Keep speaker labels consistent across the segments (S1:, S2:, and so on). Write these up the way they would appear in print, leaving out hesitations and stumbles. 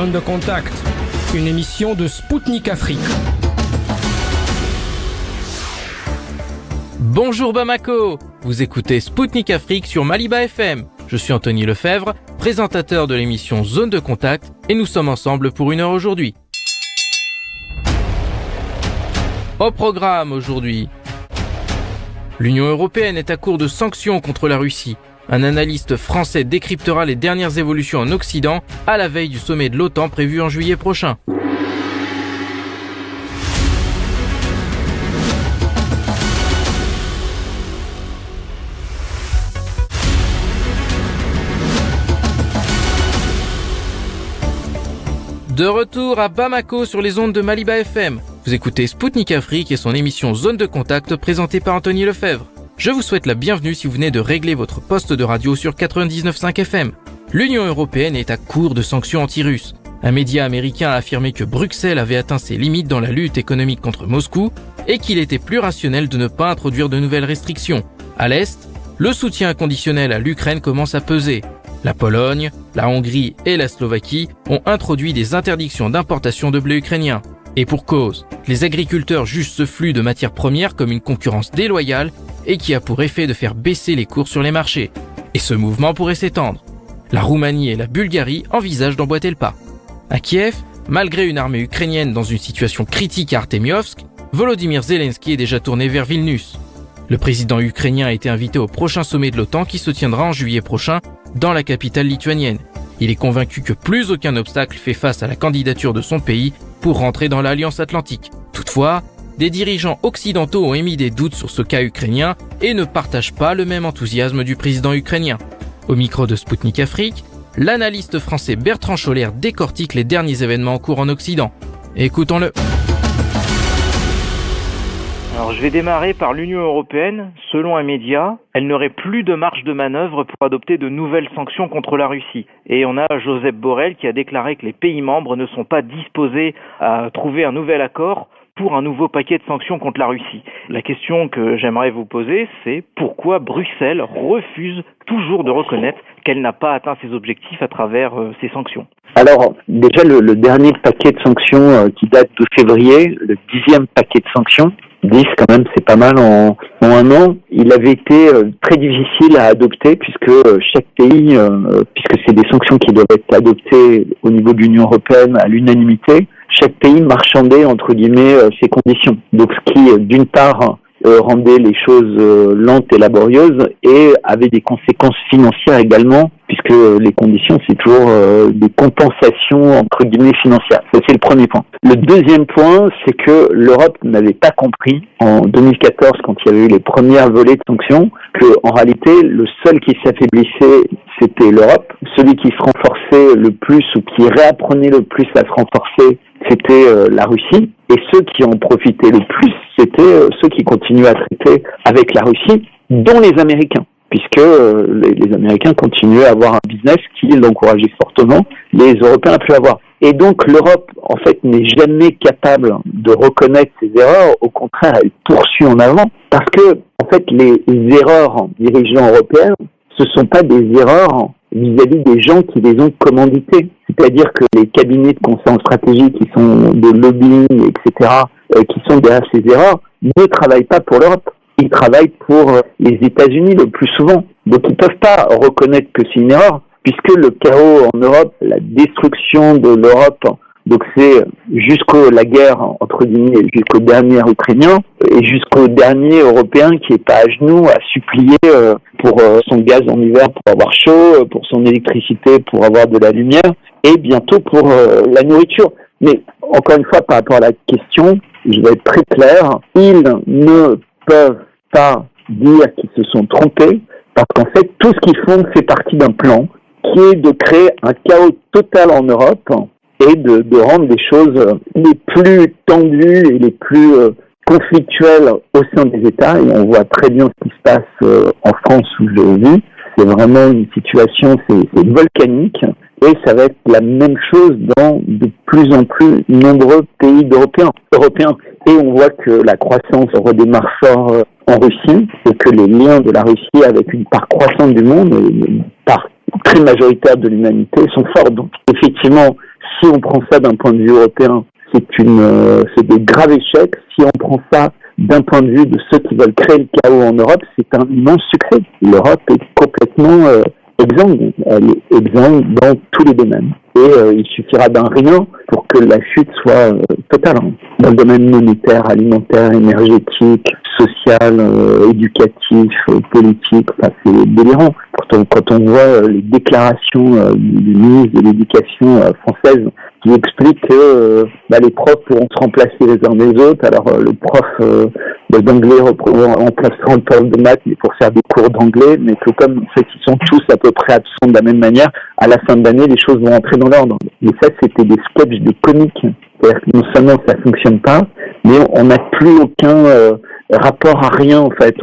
S1: Zone de contact, une émission de Spoutnik Afrique.
S2: Bonjour Bamako, vous écoutez Spoutnik Afrique sur Maliba FM. Je suis Anthony Lefebvre, présentateur de l'émission Zone de contact, et nous sommes ensemble pour 1 heure aujourd'hui. Au programme aujourd'hui, l'Union européenne est à court de sanctions contre la Russie. Un analyste français décryptera les dernières évolutions en Occident à la veille du sommet de l'OTAN prévu en juillet prochain. De retour à Bamako sur les ondes de Maliba FM. Vous écoutez Spoutnik Afrique et son émission Zone de contact présentée par Anthony Lefebvre. Je vous souhaite la bienvenue si vous venez de régler votre poste de radio sur 99.5 FM. L'Union européenne est à court de sanctions anti-russes. Un média américain a affirmé que Bruxelles avait atteint ses limites dans la lutte économique contre Moscou et qu'il était plus rationnel de ne pas introduire de nouvelles restrictions. À l'Est, le soutien inconditionnel à l'Ukraine commence à peser. La Pologne, la Hongrie et la Slovaquie ont introduit des interdictions d'importation de blé ukrainien. Et pour cause, les agriculteurs jugent ce flux de matières premières comme une concurrence déloyale et qui a pour effet de faire baisser les cours sur les marchés. Et ce mouvement pourrait s'étendre. La Roumanie et la Bulgarie envisagent d'emboîter le pas. À Kiev, malgré une armée ukrainienne dans une situation critique à Artemiovsk, Volodymyr Zelensky est déjà tourné vers Vilnius. Le président ukrainien a été invité au prochain sommet de l'OTAN qui se tiendra en juillet prochain dans la capitale lituanienne. Il est convaincu que plus aucun obstacle fait face à la candidature de son pays pour rentrer dans l'Alliance Atlantique. Toutefois, des dirigeants occidentaux ont émis des doutes sur ce cas ukrainien et ne partagent pas le même enthousiasme du président ukrainien. Au micro de Spoutnik Afrique, l'analyste français Bertrand Scholler décortique les derniers événements en cours en Occident. Écoutons-le.
S3: Alors je vais démarrer par l'Union européenne. Selon un média, elle n'aurait plus de marge de manœuvre pour adopter de nouvelles sanctions contre la Russie. Et on a Josep Borrell qui a déclaré que les pays membres ne sont pas disposés à trouver un nouvel accord pour un nouveau paquet de sanctions contre la Russie. La question que j'aimerais vous poser, c'est pourquoi Bruxelles refuse toujours de reconnaître qu'elle n'a pas atteint ses objectifs à travers ces sanctions.
S4: Alors, déjà, le dernier paquet de sanctions qui date de février, le 10e paquet de sanctions, 10 quand même, c'est pas mal en 1 an, il avait été très difficile à adopter puisque chaque pays, puisque c'est des sanctions qui doivent être adoptées au niveau de l'Union européenne à l'unanimité, chaque pays marchandait, entre guillemets, ses conditions. Donc ce qui, d'une part, rendait les choses lentes et laborieuses et avait des conséquences financières également, puisque les conditions, c'est toujours des compensations, entre guillemets, financières. Ça, c'est le premier point. Le deuxième point, c'est que l'Europe n'avait pas compris, en 2014, quand il y avait eu les premières volées de sanctions, que en réalité, le seul qui s'affaiblissait, c'était l'Europe. Celui qui se renforçait le plus ou qui réapprenait le plus à se renforcer, c'était la Russie. Et ceux qui en profitaient le plus, c'était ceux qui continuaient à traiter avec la Russie, dont les Américains, puisque les Américains continuaient à avoir un business qui l'encourageait fortement, les Européens à plus avoir. Et donc l'Europe, en fait, n'est jamais capable de reconnaître ses erreurs, au contraire, elle poursuit en avant, parce que, en fait, les erreurs dirigeants européens, ce sont pas des erreurs vis-à-vis des gens qui les ont commanditées. C'est-à-dire que les cabinets de conseil en stratégie qui sont de lobbying, etc., qui sont derrière ces erreurs, ne travaillent pas pour l'Europe. Ils travaillent pour les États-Unis le plus souvent. Donc ils peuvent pas reconnaître que c'est une erreur, puisque le chaos en Europe, la destruction de l'Europe, donc c'est la guerre, entre guillemets, jusqu'au dernier Ukrainien, et jusqu'au dernier Européen qui est pas à genoux à supplier pour son gaz en hiver pour avoir chaud, pour son électricité pour avoir de la lumière, et bientôt pour la nourriture. Mais encore une fois, par rapport à la question, je vais être très clair, ils ne peuvent pas dire qu'ils se sont trompés, parce qu'en fait, tout ce qu'ils font fait partie d'un plan qui est de créer un chaos total en Europe et de rendre les choses les plus tendues et les plus conflictuelles au sein des États. Et on voit très bien ce qui se passe en France où j'ai vu. C'est vraiment une situation, c'est volcanique. Et ça va être la même chose dans de plus en plus nombreux pays européens. Et on voit que la croissance redémarre fort en Russie et que les liens de la Russie avec une part croissante du monde, une part très majoritaire de l'humanité, sont forts. Donc effectivement, si on prend ça d'un point de vue européen, c'est des graves échecs. Si on prend ça d'un point de vue de ceux qui veulent créer le chaos en Europe, c'est un immense succès. L'Europe est complètement exsangue. Elle est exsangue dans tous les domaines. Et il suffira d'un rien pour que la chute soit totale. Dans le domaine monétaire, alimentaire, énergétique, social, éducatif, politique, c'est délirant. Quand on voit les déclarations du ministre de l'Éducation française qui explique que les profs pourront se remplacer les uns des autres. Alors le prof d'anglais remplacera le prof de maths mais pour faire des cours d'anglais, mais que comme en fait ils sont tous à peu près absents de la même manière, à la fin de l'année les choses vont entrer dans l'ordre. Et ça c'était des sketchs de comiques. C'est-à-dire que non seulement ça fonctionne pas, mais on n'a plus aucun rapport à rien en fait.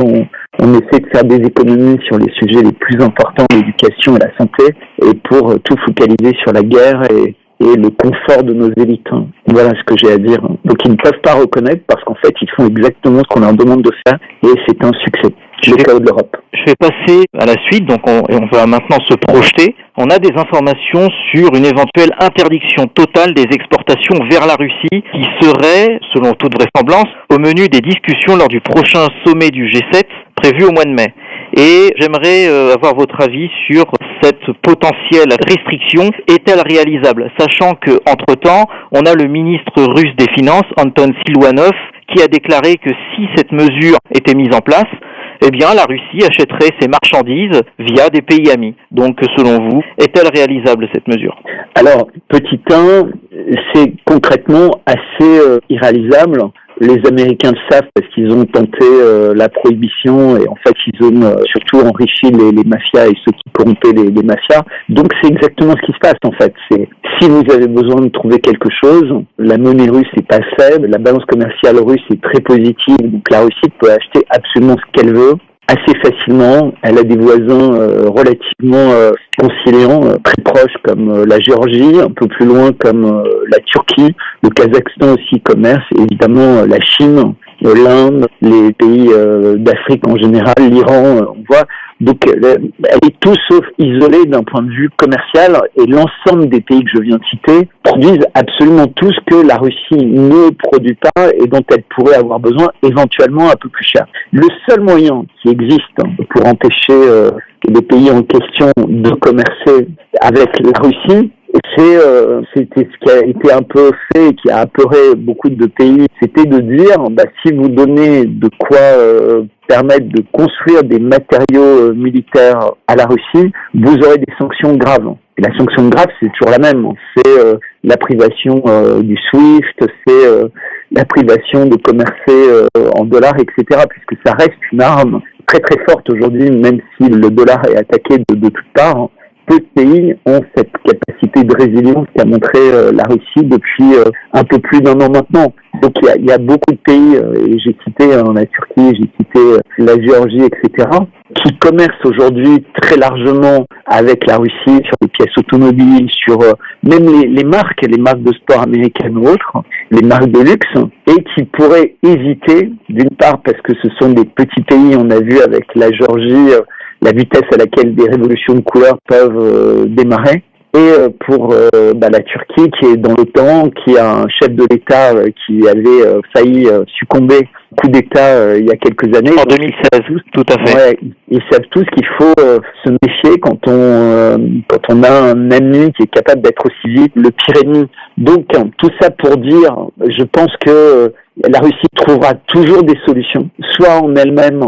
S4: On essaie de faire des économies sur les sujets les plus importants, l'éducation et la santé, et pour tout focaliser sur la guerre et le confort de nos élites. Voilà ce que j'ai à dire. Donc ils ne peuvent pas reconnaître parce qu'en fait ils font exactement ce qu'on leur demande de faire et c'est un succès. Le chaos de l'Europe.
S3: Je vais passer à la suite, donc on va maintenant se projeter. On a des informations sur une éventuelle interdiction totale des exportations vers la Russie qui serait, selon toute vraisemblance, au menu des discussions lors du prochain sommet du G7 prévu au mois de mai. Et j'aimerais avoir votre avis sur cette potentielle restriction. Est-elle réalisable, sachant que entre-temps, on a le ministre russe des Finances, Anton Siluanov, qui a déclaré que si cette mesure était mise en place, eh bien, la Russie achèterait ses marchandises via des pays amis. Donc, selon vous, est-elle réalisable, cette mesure?
S4: Alors, petit 1, c'est concrètement assez irréalisable. Les Américains le savent parce qu'ils ont tenté la prohibition et en fait, ils ont surtout enrichi les mafias et ceux qui corrompaient les mafias. Donc, c'est exactement ce qui se passe, en fait. C'est si vous avez besoin de trouver quelque chose, la monnaie russe est pas faible, la balance commerciale russe est très positive, donc la Russie peut acheter absolument ce qu'elle veut, assez facilement. Elle a des voisins relativement conciliants, très proches comme la Géorgie, un peu plus loin comme la Turquie, le Kazakhstan aussi commerce, évidemment la Chine, l'Inde, les pays d'Afrique en général, l'Iran, on voit. Donc elle est tout sauf isolée d'un point de vue commercial et l'ensemble des pays que je viens de citer produisent absolument tout ce que la Russie ne produit pas et dont elle pourrait avoir besoin éventuellement un peu plus cher. Le seul moyen qui existe pour empêcher les pays en question de commercer avec la Russie, c'était ce qui a été un peu fait et qui a apeuré beaucoup de pays, c'était de dire si vous donnez de quoi permettre de construire des matériaux militaires à la Russie, vous aurez des sanctions graves. Et la sanction grave, c'est toujours la même. C'est la privation du SWIFT, c'est la privation de commercer en dollars, etc. Puisque ça reste une arme très très forte aujourd'hui, même si le dollar est attaqué de toutes parts. Peu de pays ont cette capacité de résilience qu'a montré la Russie depuis un peu plus d'1 an maintenant. Donc il y a beaucoup de pays, et j'ai cité la Turquie, j'ai cité la Géorgie, etc., qui commercent aujourd'hui très largement avec la Russie sur les pièces automobiles, sur même les marques de sport américaines ou autres, les marques de luxe, et qui pourraient hésiter, d'une part parce que ce sont des petits pays, on a vu avec la Géorgie, la vitesse à laquelle des révolutions de couleur peuvent démarrer, et pour la Turquie qui est dans l'OTAN, qui a un chef de l'État qui avait failli succomber au coup d'État il y a quelques années.
S3: En 2016, tout à fait.
S4: Ouais, ils savent tous qu'il faut se méfier quand on a un ami qui est capable d'être aussi vite le pire ennemi. Donc tout ça pour dire, je pense que la Russie trouvera toujours des solutions, soit en elle-même,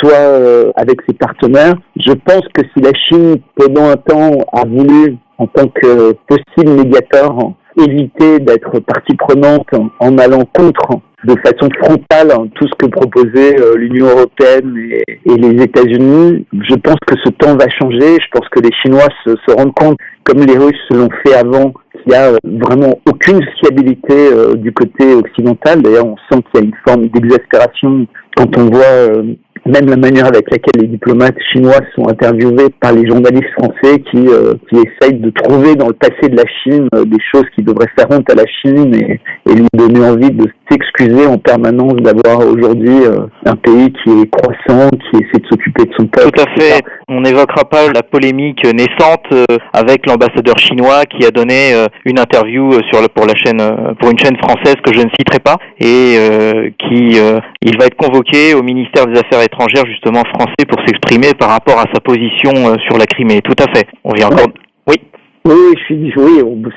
S4: soit avec ses partenaires. Je pense que si la Chine, pendant un temps, a voulu, en tant que possible médiateur, éviter d'être partie prenante en allant contre de façon frontale tout ce que proposait l'Union européenne et les États-Unis, je pense que ce temps va changer. Je pense que les Chinois se rendent compte, comme les Russes l'ont fait avant, qu'il n'y a vraiment aucune fiabilité du côté occidental. D'ailleurs, on sent qu'il y a une forme d'exaspération quand on voit même la manière avec laquelle les diplomates chinois sont interviewés par les journalistes français qui essayent de trouver dans le passé de la Chine des choses qui devraient faire honte à la Chine et lui donner envie de s'excuser en permanence d'avoir aujourd'hui un pays qui est croissant, qui essaie de s'occuper de son peuple.
S3: Tout à fait. On n'évoquera pas la polémique naissante avec l'ambassadeur chinois qui a donné une interview pour une chaîne française que je ne citerai pas et il va être convoqué au ministère des Affaires étrangères justement français pour s'exprimer par rapport à sa position sur la Crimée. Tout à fait. On vient encore. Oui.
S4: Oui,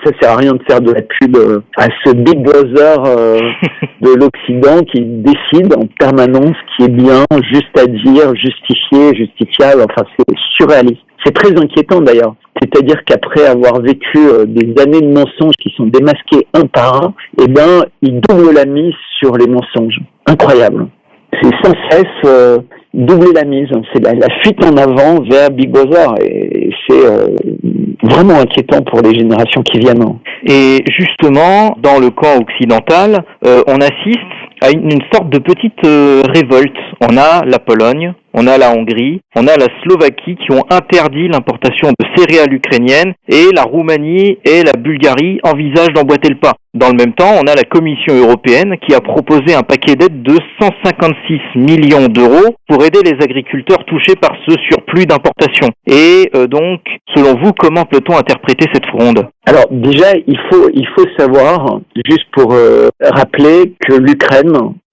S4: ça sert à rien de faire de la pub à ce Big Brother de l'Occident qui décide en permanence ce qui est bien, juste à dire, justifié, justifiable. Enfin, c'est surréaliste. C'est très inquiétant d'ailleurs. C'est-à-dire qu'après avoir vécu des années de mensonges qui sont démasqués un par un, il double la mise sur les mensonges. Incroyable. C'est sans cesse doubler la mise. C'est la fuite en avant vers Big Brother et c'est vraiment inquiétant pour les générations qui viennent.
S3: Et justement, dans le camp occidental, on assiste à une sorte de petite révolte. On a la Pologne, on a la Hongrie, on a la Slovaquie qui ont interdit l'importation de céréales ukrainiennes et la Roumanie et la Bulgarie envisagent d'emboîter le pas. Dans le même temps, on a la Commission européenne qui a proposé un paquet d'aides de 156 millions d'euros pour aider les agriculteurs touchés par ce surplus d'importation. Et donc, selon vous, comment peut-on interpréter cette fronde ?
S4: Alors déjà, il faut savoir, juste pour rappeler que l'Ukraine,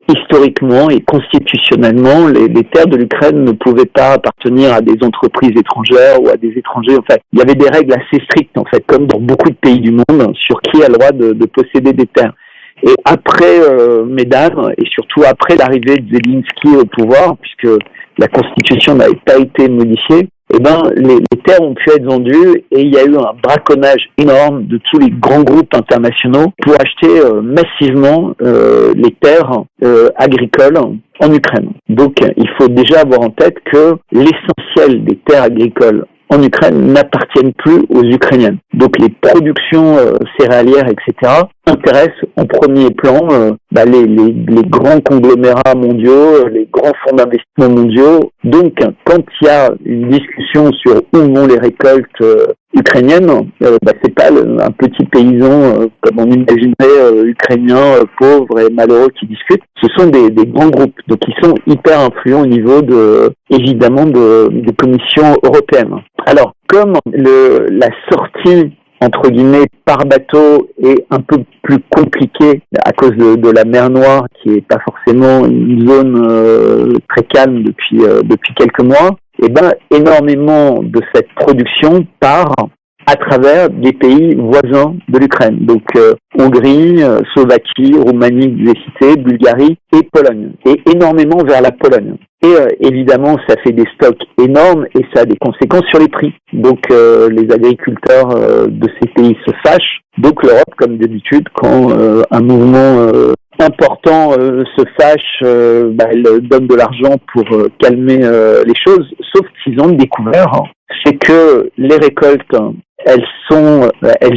S4: historiquement et constitutionnellement, les terres de l'Ukraine ne pouvaient pas appartenir à des entreprises étrangères ou à des étrangers. En fait, il y avait des règles assez strictes, en fait, comme dans beaucoup de pays du monde, sur qui a le droit de posséder des terres. Et après Maïdan, et surtout après l'arrivée de Zelensky au pouvoir, puisque la constitution n'avait pas été modifiée, les terres ont pu être vendues et il y a eu un braconnage énorme de tous les grands groupes internationaux pour acheter massivement les terres agricoles en Ukraine. Donc il faut déjà avoir en tête que l'essentiel des terres agricoles en Ukraine n'appartiennent plus aux Ukrainiens. Donc les productions céréalières, etc., intéressent en premier plan les grands conglomérats mondiaux, les grands fonds d'investissement mondiaux. Donc quand il y a une discussion sur où vont les récoltes ukrainiennes, c'est pas un petit paysan comme on imaginerait ukrainien pauvre et malheureux qui discute. Ce sont des grands groupes, donc ils sont hyper influents au niveau évidemment des commissions européennes. Alors comme la sortie entre guillemets par bateau est un peu plus compliquée à cause de la mer Noire qui est pas forcément une zone très calme depuis quelques mois, énormément de cette production part à travers des pays voisins de l'Ukraine. Donc Hongrie, Slovaquie, Roumanie, que vous avez cité, Bulgarie et Pologne. Et énormément vers la Pologne. Et évidemment, ça fait des stocks énormes et ça a des conséquences sur les prix. Donc les agriculteurs de ces pays se fâchent. Donc l'Europe, comme d'habitude, quand un mouvement important se fâche, elle donne de l'argent pour calmer les choses. Sauf qu'ils ont découvert, c'est que les récoltes, elles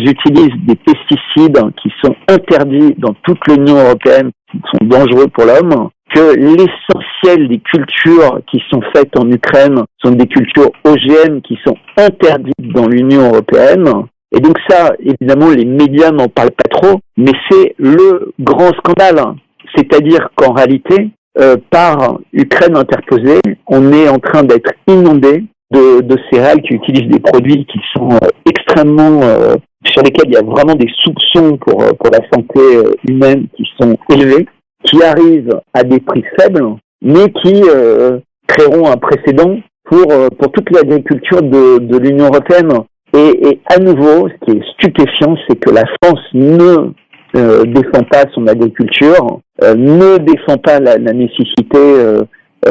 S4: utilisent des pesticides qui sont interdits dans toute l'Union européenne, qui sont dangereux pour l'homme, que l'essentiel des cultures qui sont faites en Ukraine sont des cultures OGM qui sont interdites dans l'Union européenne. Et donc ça, évidemment, les médias n'en parlent pas trop, mais c'est le grand scandale. C'est-à-dire qu'en réalité, par Ukraine interposée, on est en train d'être inondé de céréales qui utilisent des produits qui sont extrêmement sur lesquels il y a vraiment des soupçons pour la santé humaine qui sont élevés, qui arrivent à des prix faibles, mais qui créeront un précédent pour toute l'agriculture de l'Union européenne. Et à nouveau, ce qui est stupéfiant, c'est que la France ne défend pas son agriculture, ne défend pas la nécessité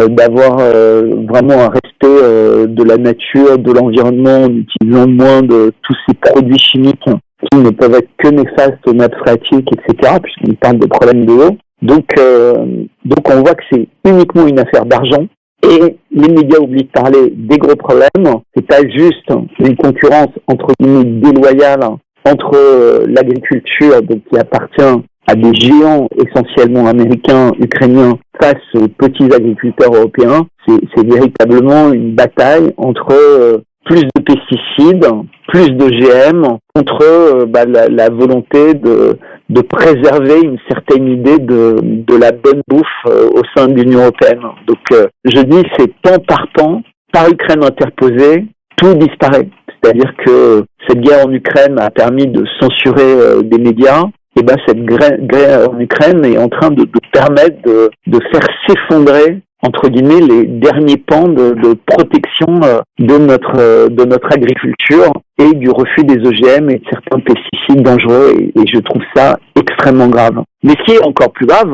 S4: d'avoir vraiment un respect de la nature, de l'environnement, en utilisant moins de tous ces produits chimiques qui ne peuvent être que néfastes aux nappes phréatiques, etc., puisqu'on parle de problèmes de l'eau. Donc on voit que c'est uniquement une affaire d'argent. Et les médias oublient de parler des gros problèmes. C'est pas juste une concurrence entre guillemets déloyale entre l'agriculture, donc qui appartient à des géants essentiellement américains, ukrainiens, face aux petits agriculteurs européens, c'est véritablement une bataille entre plus de pesticides, plus de GM, contre la volonté de préserver une certaine idée de la bonne bouffe au sein de l'Union européenne. Donc je dis c'est pan par pan, par Ukraine interposée, tout disparaît. C'est-à-dire que cette guerre en Ukraine a permis de censurer des médias. Et cette guerre en Ukraine est en train de permettre de faire s'effondrer, entre guillemets, les derniers pans de protection de notre agriculture et du refus des OGM et de certains pesticides dangereux. Et je trouve ça extrêmement grave. Mais ce qui est encore plus grave,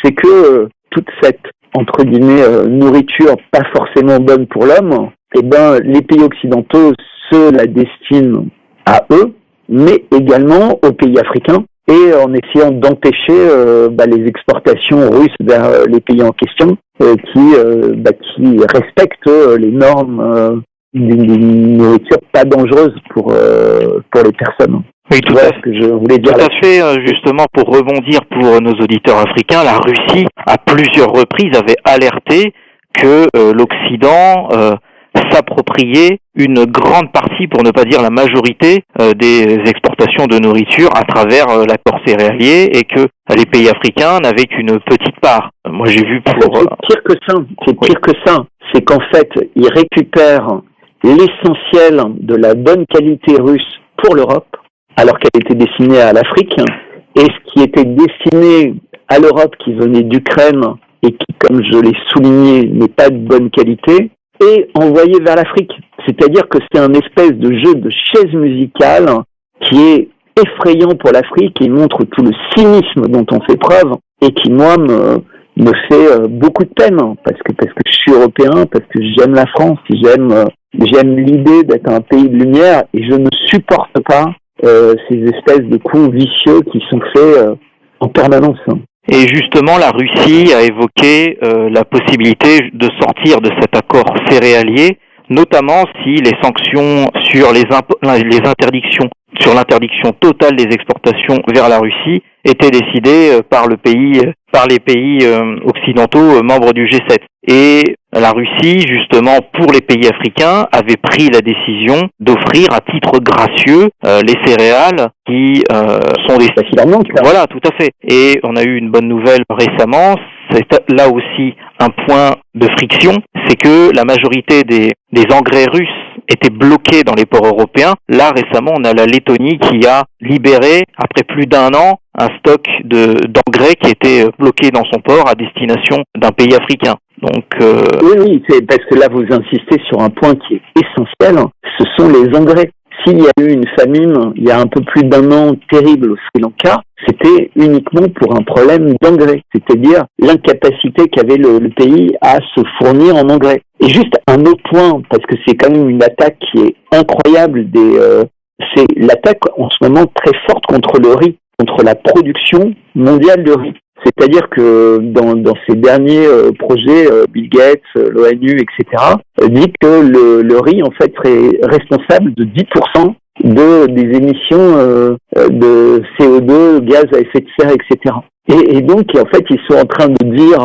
S4: c'est que toute cette, entre guillemets, nourriture pas forcément bonne pour l'homme, les pays occidentaux se la destinent à eux, mais également aux pays africains, et en essayant d'empêcher les exportations russes vers les pays en question qui respectent les normes d'une nourriture pas dangereuse pour les personnes.
S3: Oui, tout à fait.
S4: Ce que je voulais dire.
S3: Tout à fait, justement, pour rebondir pour nos auditeurs africains, la Russie, à plusieurs reprises, avait alerté que l'Occident s'approprier une grande partie, pour ne pas dire la majorité, des exportations de nourriture à travers l'accord céréalier, et que les pays africains n'avaient qu'une petite part. Moi, j'ai vu pour...
S4: C'est pire que ça. Pire que ça. C'est qu'en fait, ils récupèrent l'essentiel de la bonne qualité russe pour l'Europe, alors qu'elle était destinée à l'Afrique, et ce qui était destiné à l'Europe, qui venait d'Ukraine, et qui, comme je l'ai souligné, n'est pas de bonne qualité, et envoyé vers l'Afrique. C'est-à-dire que c'est un espèce de jeu de chaise musicale qui est effrayant pour l'Afrique et montre tout le cynisme dont on fait preuve, et qui, moi, me fait beaucoup de peine, parce que je suis européen, parce que j'aime la France, j'aime l'idée d'être un pays de lumière, et je ne supporte pas ces espèces de coups vicieux qui sont faits en permanence.
S3: Et justement, la Russie a évoqué la possibilité de sortir de cet accord céréalier, notamment si les sanctions sur les interdictions, sur l'interdiction totale des exportations vers la Russie étaient décidées par les pays occidentaux membres du G7. Et la Russie, justement, pour les pays africains, avait pris la décision d'offrir à titre gracieux les céréales qui sont destinées. Voilà, tout à fait. Et on a eu une bonne nouvelle récemment. C'est là aussi un point de friction, c'est que la majorité des engrais russes étaient bloqués dans les ports européens. Là, récemment, on a la Lettonie qui a libéré, après plus d'1 an, un stock d'engrais qui était bloqué dans son port à destination d'un pays africain. Donc,
S4: Oui, c'est parce que là, vous insistez sur un point qui est essentiel, ce sont les engrais. S'il y a eu une famine, il y a un peu plus d'1 an terrible au Sri Lanka, c'était uniquement pour un problème d'engrais, c'est-à-dire l'incapacité qu'avait le pays à se fournir en engrais. Et juste un autre point, parce que c'est quand même une attaque qui est incroyable, c'est l'attaque en ce moment très forte contre le riz, contre la production mondiale de riz. C'est-à-dire que dans ces derniers projets, Bill Gates, l'ONU, etc., dit que le riz, en fait, serait responsable de 10% des émissions de CO2, gaz à effet de serre, etc. Et donc, en fait, ils sont en train de dire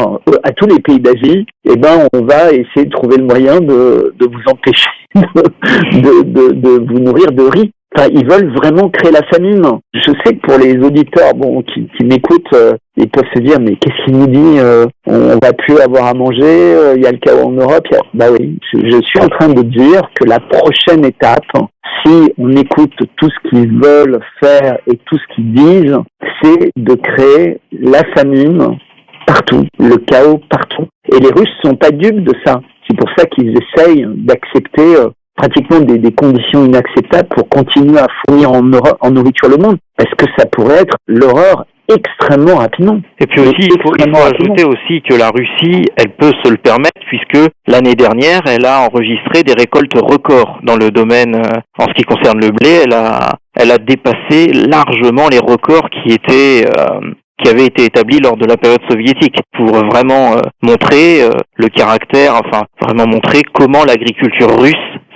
S4: à tous les pays d'Asie, on va essayer de trouver le moyen de vous empêcher de vous nourrir de riz. Enfin, ils veulent vraiment créer la famine. Je sais que pour les auditeurs qui m'écoutent, ils peuvent se dire mais qu'est-ce qu'il nous dit, on va plus avoir à manger, il y a le chaos en Europe. Oui, je suis en train de dire que la prochaine étape, si on écoute tout ce qu'ils veulent faire et tout ce qu'ils disent, c'est de créer la famine partout, le chaos partout. Et les Russes sont pas dupes de ça. C'est pour ça qu'ils essayent d'accepter pratiquement des conditions inacceptables pour continuer à fournir en nourriture le monde, parce que ça pourrait être l'horreur extrêmement rapidement.
S3: Et puis aussi, il faut ajouter aussi que la Russie, elle peut se le permettre, puisque l'année dernière, elle a enregistré des récoltes records dans le domaine, en ce qui concerne le blé, elle a dépassé largement les records qui avaient été établis lors de la période soviétique, pour vraiment montrer le caractère, vraiment montrer comment l'agriculture russe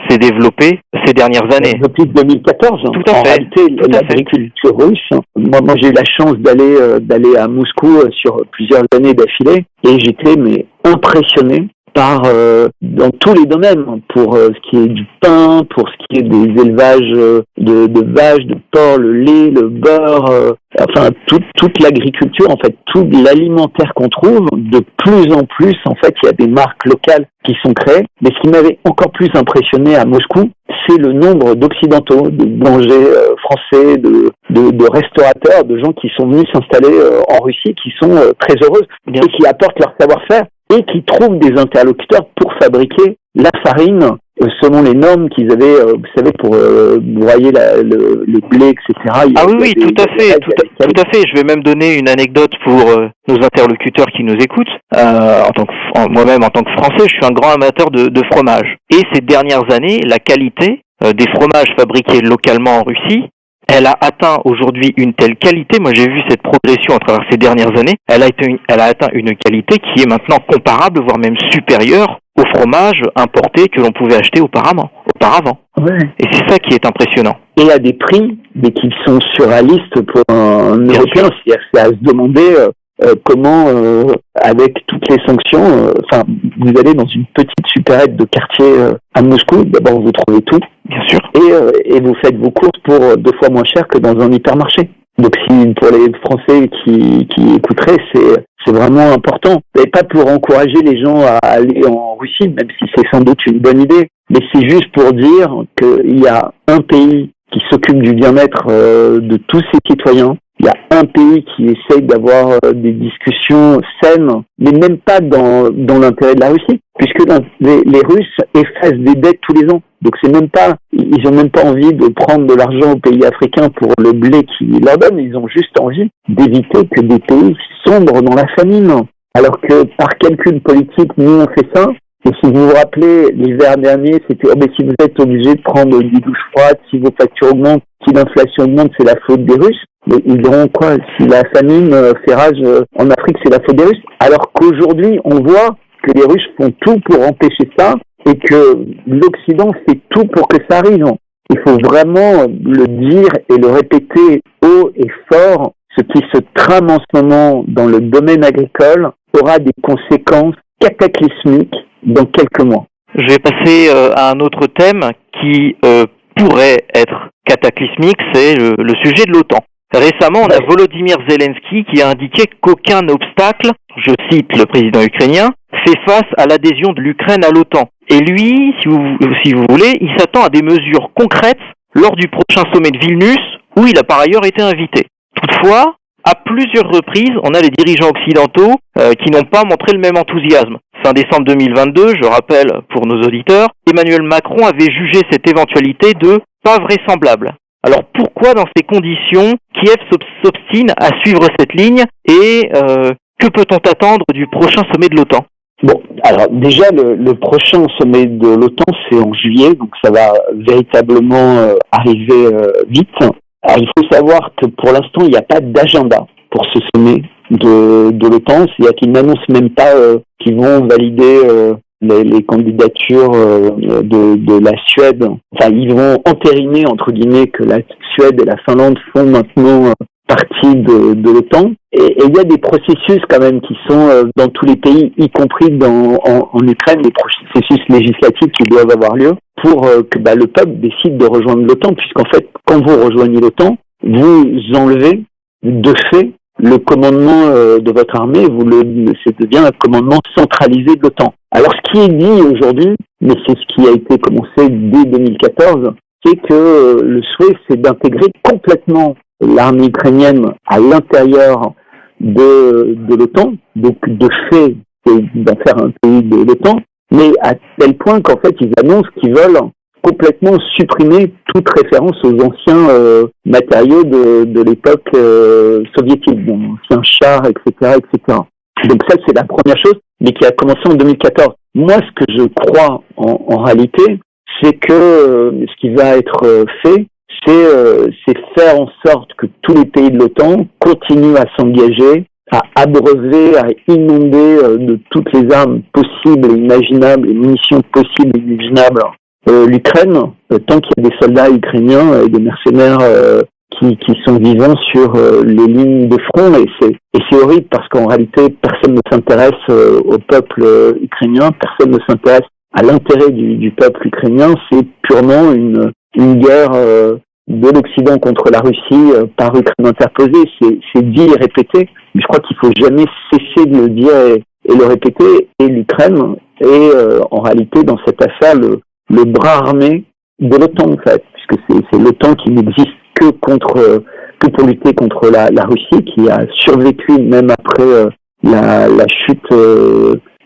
S3: s'est développé ces dernières années.
S4: Depuis 2014.
S3: Tout à
S4: en
S3: fait.
S4: réalité, l'agriculture russe. Moi, j'ai eu la chance d'aller à Moscou sur plusieurs années d'affilée, et j'étais impressionné par dans tous les domaines, pour ce qui est du pain, pour ce qui est des élevages de vaches, de porcs, le lait, le beurre, enfin toute l'agriculture, en fait, tout l'alimentaire qu'on trouve. De plus en plus, en fait, il y a des marques locales qui sont créées. Mais ce qui m'avait encore plus impressionné à Moscou, c'est le nombre d'occidentaux, de boulangers français, de restaurateurs, de gens qui sont venus s'installer en Russie, qui sont très heureux et qui apportent leur savoir-faire et qui trouvent des interlocuteurs pour fabriquer la farine selon les normes qu'ils avaient, vous savez, pour broyer le blé, etc.
S3: Oui, tout à fait. Je vais même donner une anecdote pour nos interlocuteurs qui nous écoutent. Moi-même, en tant que Français, je suis un grand amateur de fromage. Et ces dernières années, la qualité des fromages fabriqués localement en Russie, elle a atteint aujourd'hui une telle qualité. Moi, j'ai vu cette progression à travers ces dernières années. Elle a atteint une qualité qui est maintenant comparable, voire même supérieure au fromage importé que l'on pouvait acheter auparavant.
S4: Ouais.
S3: Et c'est ça qui est impressionnant.
S4: Et à des prix qui sont surréalistes pour un Européen. C'est à se demander comment, avec toutes les sanctions, vous allez dans une petite supérette de quartier à Moscou, d'abord vous trouvez tout.
S3: Bien sûr.
S4: Et vous faites vos courses pour 2 fois moins cher que dans un hypermarché. Donc pour les Français qui écouteraient, c'est vraiment important. Et pas pour encourager les gens à aller en Russie, même si c'est sans doute une bonne idée, mais c'est juste pour dire qu'il y a un pays qui s'occupe du bien-être de tous ses citoyens. Il y a un pays qui essaye d'avoir des discussions saines, mais même pas dans l'intérêt de la Russie, puisque les Russes effacent des dettes tous les ans. Donc ils ont même pas envie de prendre de l'argent aux pays africains pour le blé qu'ils leur donnent. Ils ont juste envie d'éviter que des pays sombrent dans la famine. Alors que par calcul politique, nous on fait ça. Et si vous vous rappelez, l'hiver dernier, c'était si vous êtes obligé de prendre des douches froides, si vos factures augmentent, si l'inflation augmente, c'est la faute des Russes. Mais ils diront quoi? Si la famine fait rage en Afrique, c'est la faute des Russes. Alors qu'aujourd'hui, on voit que les Russes font tout pour empêcher ça et que l'Occident fait tout pour que ça arrive. Il faut vraiment le dire et le répéter haut et fort. Ce qui se trame en ce moment dans le domaine agricole aura des conséquences cataclysmiques dans quelques mois.
S3: Je vais passer à un autre thème qui pourrait être cataclysmique, c'est le sujet de l'OTAN. Récemment, on a Volodymyr Zelensky qui a indiqué qu'aucun obstacle, je cite le président ukrainien, fait face à l'adhésion de l'Ukraine à l'OTAN. Et lui, si vous voulez, il s'attend à des mesures concrètes lors du prochain sommet de Vilnius, où il a par ailleurs été invité. Toutefois, à plusieurs reprises, on a les dirigeants occidentaux qui n'ont pas montré le même enthousiasme. Fin décembre 2022, je rappelle pour nos auditeurs, Emmanuel Macron avait jugé cette éventualité de pas vraisemblable. Alors pourquoi dans ces conditions Kiev s'obstine à suivre cette ligne et que peut-on attendre du prochain sommet de l'OTAN?
S4: Bon, alors déjà le prochain sommet de l'OTAN c'est en juillet, donc ça va véritablement arriver vite. Alors il faut savoir que pour l'instant il n'y a pas d'agenda pour ce sommet de l'OTAN, c'est-à-dire qu'ils n'annoncent même pas qu'ils vont valider les candidatures de la Suède. Enfin, ils vont entériner, entre guillemets, que la Suède et la Finlande font maintenant partie de l'OTAN. Et il y a des processus quand même qui sont dans tous les pays, y compris en Ukraine, des processus législatifs qui doivent avoir lieu pour que le peuple décide de rejoindre l'OTAN, puisqu'en fait, quand vous rejoignez l'OTAN, vous enlevez de fait le commandement de votre armée, c'est devient un commandement centralisé de l'OTAN. Alors ce qui est dit aujourd'hui, mais c'est ce qui a été commencé dès 2014, c'est que le souhait c'est d'intégrer complètement l'armée ukrainienne à l'intérieur de l'OTAN, donc de fait c'est d'en faire un pays de l'OTAN, mais à tel point qu'en fait ils annoncent qu'ils veulent complètement supprimer toute référence aux anciens matériaux de l'époque soviétique, donc anciens chars, etc., etc. Donc ça, c'est la première chose, mais qui a commencé en 2014. Moi, ce que je crois en réalité, c'est que ce qui va être fait, c'est faire en sorte que tous les pays de l'OTAN continuent à s'engager, à abreuver, à inonder de toutes les armes possibles et imaginables, les munitions possibles et imaginables l'Ukraine, tant qu'il y a des soldats ukrainiens et des mercenaires qui sont vivants sur les lignes de front, et c'est horrible parce qu'en réalité personne ne s'intéresse au peuple ukrainien, personne ne s'intéresse à l'intérêt du peuple ukrainien. C'est purement une guerre de l'Occident contre la Russie par Ukraine interposée. C'est dit et répété, mais je crois qu'il faut jamais cesser de le dire et le répéter. Et l'Ukraine est en réalité dans cette affaire le bras armé de l'OTAN, en fait, puisque c'est l'OTAN qui n'existe que pour lutter contre la Russie, qui a survécu même après la chute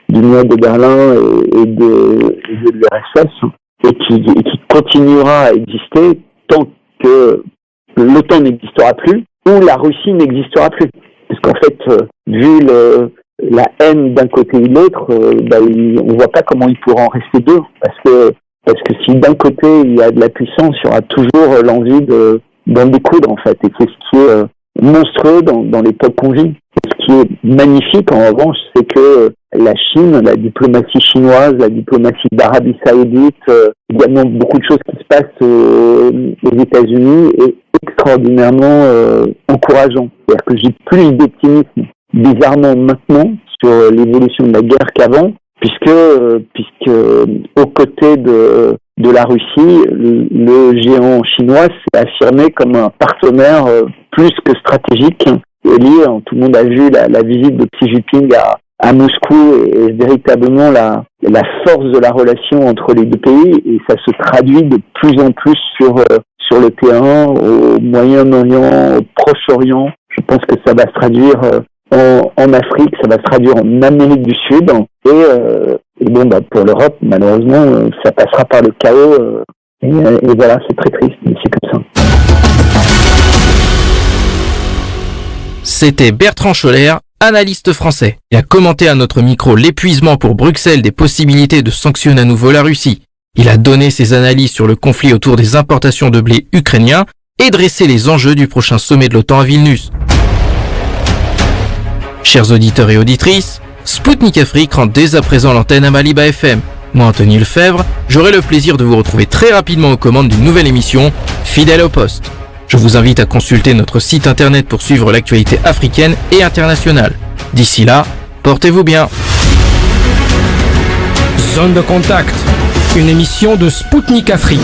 S4: du mur de Berlin et de l'URSS, et qui continuera à exister tant que l'OTAN n'existera plus ou la Russie n'existera plus. Parce qu'en fait, vu la haine d'un côté ou de l'autre, on voit pas comment il pourra en rester deux. Parce que si d'un côté il y a de la puissance, il y aura toujours l'envie d'en découdre, en fait. Et c'est ce qui est monstrueux dans l'époque qu'on vit. Et ce qui est magnifique, en revanche, c'est que la Chine, la diplomatie chinoise, la diplomatie d'Arabie Saoudite, également beaucoup de choses qui se passent aux États-Unis est extraordinairement encourageant. C'est-à-dire que j'ai plus d'optimisme bizarrement maintenant sur l'évolution de la guerre qu'avant, puisque aux côtés de la Russie, le géant chinois s'est affirmé comme un partenaire plus que stratégique lié. Tout le monde a vu la visite de Xi Jinping à Moscou et véritablement la force de la relation entre les deux pays, et ça se traduit de plus en plus sur le terrain, au Moyen-Orient, au Proche-Orient. Je pense que ça va se traduire en Afrique, ça va se traduire en Amérique du Sud, et bon, pour l'Europe, malheureusement, ça passera par le chaos, et voilà, c'est très triste, mais c'est comme ça.
S2: C'était Bertrand Scholler, analyste français. Il a commenté à notre micro l'épuisement pour Bruxelles des possibilités de sanctionner à nouveau la Russie. Il a donné ses analyses sur le conflit autour des importations de blé ukrainien et dressé les enjeux du prochain sommet de l'OTAN à Vilnius. Chers auditeurs et auditrices, Spoutnik Afrique rend dès à présent l'antenne à Maliba FM. Moi, Anthony Lefebvre, j'aurai le plaisir de vous retrouver très rapidement aux commandes d'une nouvelle émission, fidèle au poste. Je vous invite à consulter notre site internet pour suivre l'actualité africaine et internationale. D'ici là, portez-vous bien.
S1: Zone de contact, une émission de Spoutnik Afrique.